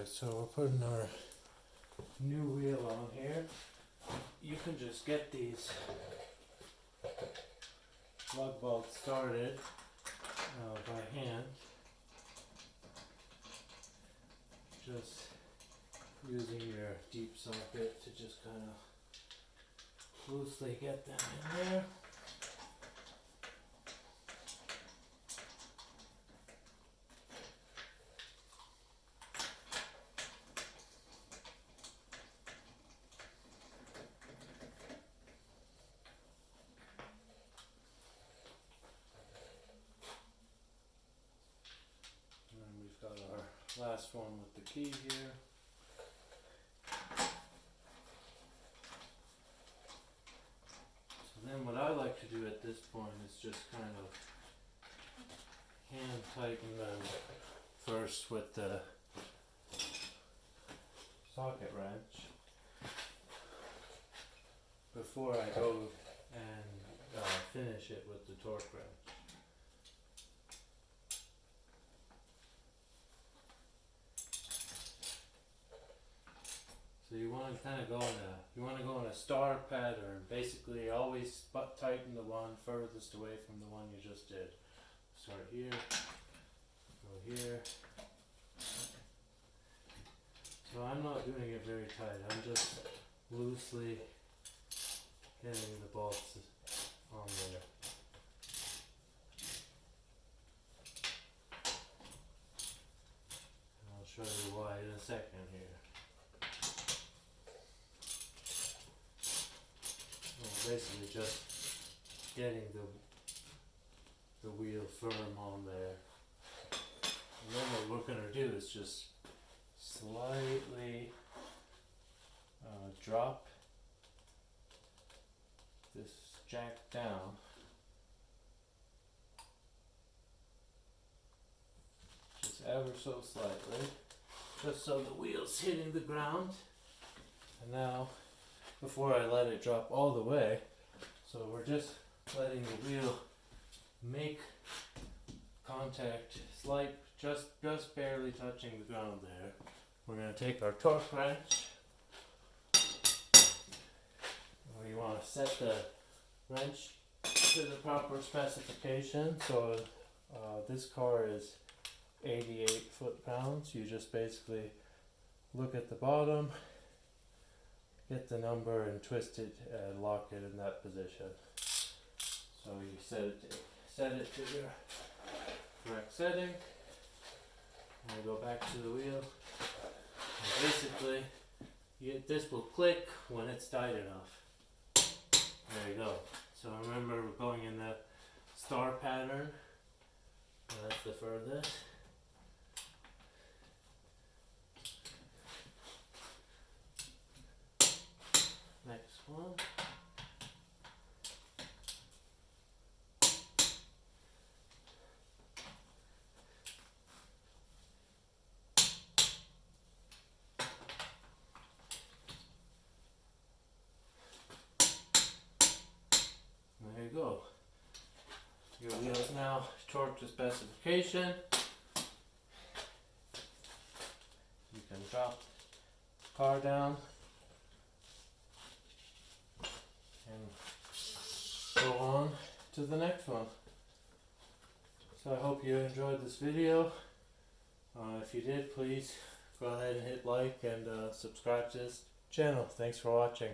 Alright, so we're putting our new wheel on here. You can just get these lug bolts started by hand. Just using your deep socket to just kind of loosely get them in there. And we've got our last one with the key here. So then what I like to do at this point is just kind of hand tighten them first with the socket wrench before I go and finish it with the torque wrench. So you want to kind of go in a star pattern. Basically, always tighten the one furthest away from the one you just did. Start here, go here. So I'm not doing it very tight. I'm just loosely getting the bolts on there. And I'll show you why in a second here. Basically just getting the wheel firm on there. And then what we're going to do is just slightly drop this jack down. Just ever so slightly. Just so the wheel's hitting the ground. And now, before I let it drop all the way, so we're just letting the wheel make contact, just barely touching the ground there. We're going to take our torque wrench. We want to set the wrench to the proper specification. So this car is 88 foot-pounds. You just basically look at the bottom, get the number and twist it and lock it in that position. So you set it to your correct setting. And go back to the wheel. And basically, this will click when it's tight enough. There you go. So remember, we're going in the star pattern. That's the furthest. Next one. There you go. Your wheel is now torqued to specification. You can drop the car down and go on to the next one. So I hope you enjoyed this video. If you did, please go ahead and hit like and subscribe to this channel. Thanks for watching.